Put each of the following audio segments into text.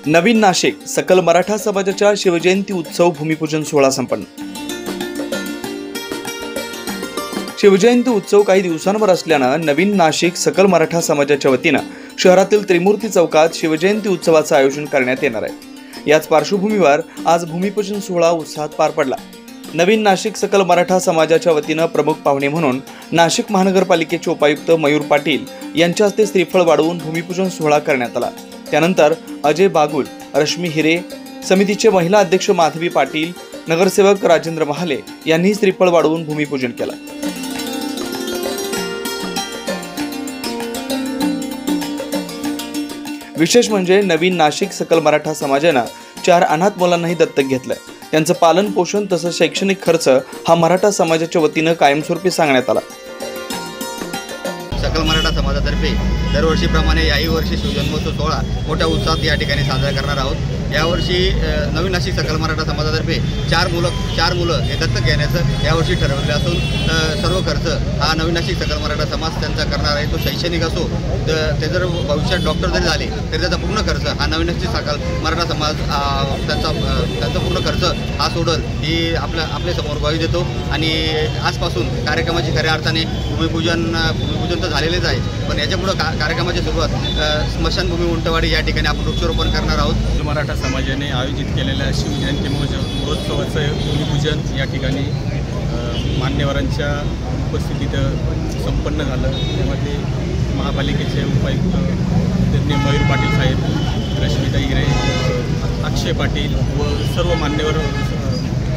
नवीन नाशिक सकल मराठा समाजाच्या शिवजयंती उत्सव भूमिपूजन सोहळा संपन्न। शिवजयंती उत्सव काही दिवसांवर असल्याने नवीन नाशिक सकल मराठा समाजाच्या वतीने शहरातील त्रिमूर्ती चौकात शिवजयंती उत्सवाचे आयोजन करण्यात येणार आहे। याच पार्श्वभूमीवर आज भूमिपूजन सोहळा उत्साहात पार पडला। नवीन नाशिक सकल मराठा समाजाच्या वतीने प्रमुख पाहुणे म्हणून नाशिक महानगरपालिकेचे उपायुक्त मयूर पाटील यांच्या हस्ते श्रीफळ वाढवून भूमिपूजन सोहळा करण्यात आला। त्यानंतर अजय बागुल, रश्मी हिरे, समितीचे महिला अध्यक्ष माधवी पाटील, नगरसेवक राजेंद्र महाले यांनी श्रीफळ वाढवून भूमिपूजन केले। विशेष म्हणजे नवीन नाशिक सकल मराठा समाजाने 4 अनाथ मुलांनाही दत्तक घेतलंय। त्यांचं पालन पोषण तसंच शैक्षणिक खर्च हा मराठा समाजाच्या वतीने कायमस्वरूपी सांगण्यात आला। सकल मराठा समाजातर्फे दरवर्षीप्रमाणे याही वर्षी शिवजन्मोत्सव सोहळा मोठ्या उत्साहात या ठिकाणी साजरा करणार आहोत। यावर्षी नवीन नाशिक सकल मराठा समाजातर्फे 4 मुलं हे दत्तक घेण्याचं यावर्षी ठरवले असून सर्व खर्च हा नवीन नाशिक सकल मराठा समाज त्यांचा करणार आहे। तो शैक्षणिक असो, ते जर भविष्यात डॉक्टर जरी झाले तरी त्याचा पूर्ण खर्च हा नवीन नाशिक सकल मराठा समाज त्यांचा पूर्ण खर्च हा सोडल ही आपल्या समोर ग्वाही देतो। आणि आजपासून कार्यक्रमाची खऱ्या अर्थाने भूमिपूजन तर झालेलेच आहे, पण याच्यापुढे कार्यक्रमाची सुरुवात स्मशानभूमी उंटवाडी या ठिकाणी आपण वृक्षारोपण करणार आहोत। मराठा समाजाने आयोजित केलेल्या शिवजयंती महोत्सवाचं भूमिपूजन या ठिकाणी मान्यवरांच्या उपस्थितीत संपन्न झालं। त्यामध्ये महापालिकेचे उपायुक्त मयूर पाटील साहेब, रश्मिता हिरे, अक्षय पाटील व सर्व मान्यवर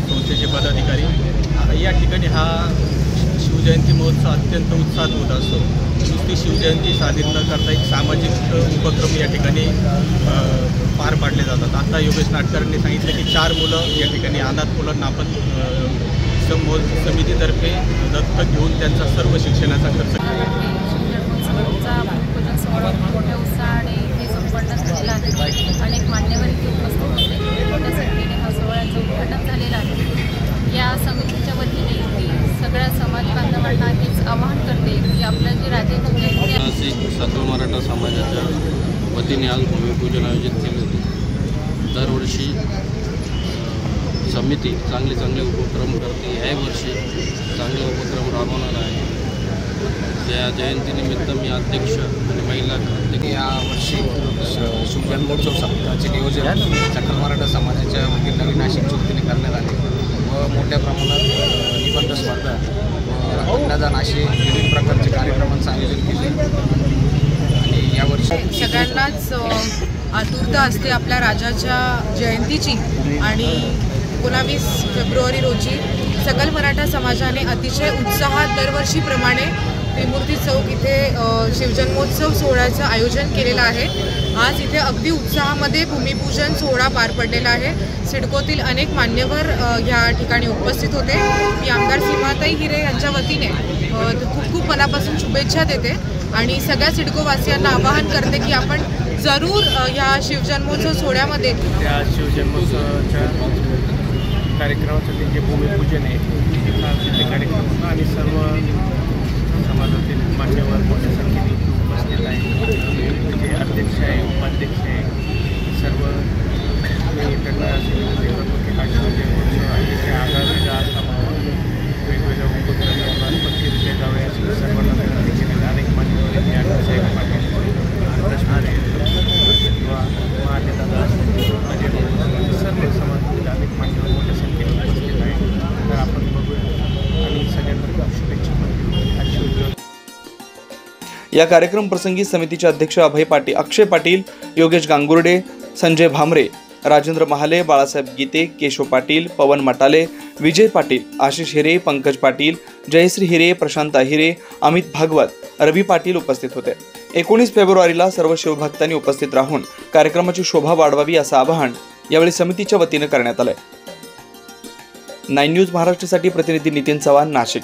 संस्थेचे पदाधिकारी या ठिकाणी हा शिवजयंती महोत्सव अत्यंत उत्साहात होत असतो। नुसती शिवजयंती साजरी न करता एक सामाजिक उपक्रम या ठिकाणी पार पाडले जातात। आता योगेश नाटकरांनी सांगितलं की 4 मुलं या ठिकाणी अनाथ मुलांना आपण समितीतर्फे दत्तक घेऊन त्यांचा सर्व शिक्षणाचा खर्च मोठ्या उत्साहाने हे संपन्न झालेला आहे। अनेक मान्यवर इथे उपस्थित होते। मोठ्या संख्येने हा सोहळ्याचं उद्घाटन झालेलं आहे। या समितीच्या वतीने मी सगळ्या समाज बांधवांना हेच आवाहन करते की आपलं जे राज्यात नाशिक सकल मराठा समाजाच्या वतीने आज भूमिपूजन आयोजित केले होते। दरवर्षी समिती चांगले उपक्रम करते। याही वर्षी चांगले उपक्रम राबवणार आहे। त्या जयंतीनिमित्त मी अध्यक्ष आणि महिला अध्यक्ष यावर्षी शिवजन्मोत्सव सप्ताहाचे नियोजन सकल मराठा समाजाच्या वतीने नवीन नाशिकच्या वतीने करण्यात आले व मोठ्या प्रमाणात निबंध स्पर्धा व अन्नदान असे विविध प्रकारचे कार्यक्रमांचं आयोजन केले। आणि यावर्षी सगळ्यांनाच आतुरता असते आपल्या राजाच्या जयंतीची आणि 19 फेब्रुवारी रोजी सकल मराठा समाजाने अतिशय उत्साहात दरवर्षीप्रमाणे त्रिमूर्ती चौक इथे शिवजन्मोत्सव सोहळ्याचं आयोजन केलेलं आहे। आज इथे अगदी उत्साहामध्ये भूमिपूजन सोहळा पार पडलेला आहे। सिडकोतील अनेक मान्यवर ह्या ठिकाणी उपस्थित होते। मी आमदार सीमाताई हिरे यांच्या वतीने खूप मनापासून शुभेच्छा देते आणि सगळ्या सिडकोवासियांना आवाहन करते की आपण जरूर ह्या शिवजन्मोत्सव सोहळ्यामध्ये त्या शिवजन्मोत्सवाच्या कार्यक्रमासाठी जे भूमिपूजन आहे ते कार्यक्रम आणि सर्व समाजातील मान्यवर मोठ्या संख्येने उपस्थित आहे। म्हणजे अध्यक्ष आहे, उपाध्यक्ष आहे, सर्व त्यांना आगामी वेगवेगळ्या उपक्रमांना पक्षीरित्या जावे असे सर्वांना केलेले अनेक मान्यवर किंवा महादेवदादा सर्व समाजातील अनेक मान्यवर मोठ्या संख्येने उपस्थित आहे। तर आपण बघूया आणि सगळ्यांना शुभेच्छा। या कार्यक्रम प्रसंगी समितीचे अध्यक्ष अक्षय पाटील, योगेश गांगुर्डे, संजय भामरे, राजेंद्र महाले, बाळासाहेब गीते, केशव पाटील, पवन मटाले, विजय पाटील, आशिष हिरे, पंकज पाटील, जयश्री हिरे, प्रशांत हिरे, अमित भागवत, रवी पाटील उपस्थित होते। 19 फेब्रुवारीला सर्व शिवभक्तांनी उपस्थित राहून कार्यक्रमाची शोभा वाढवावी असं आवाहन यावेळी समितीच्या वतीने करण्यात आलंय। 9 न्यूज महाराष्ट्रासाठी प्रतिनिधी नितीन चव्हाण, नाशिक।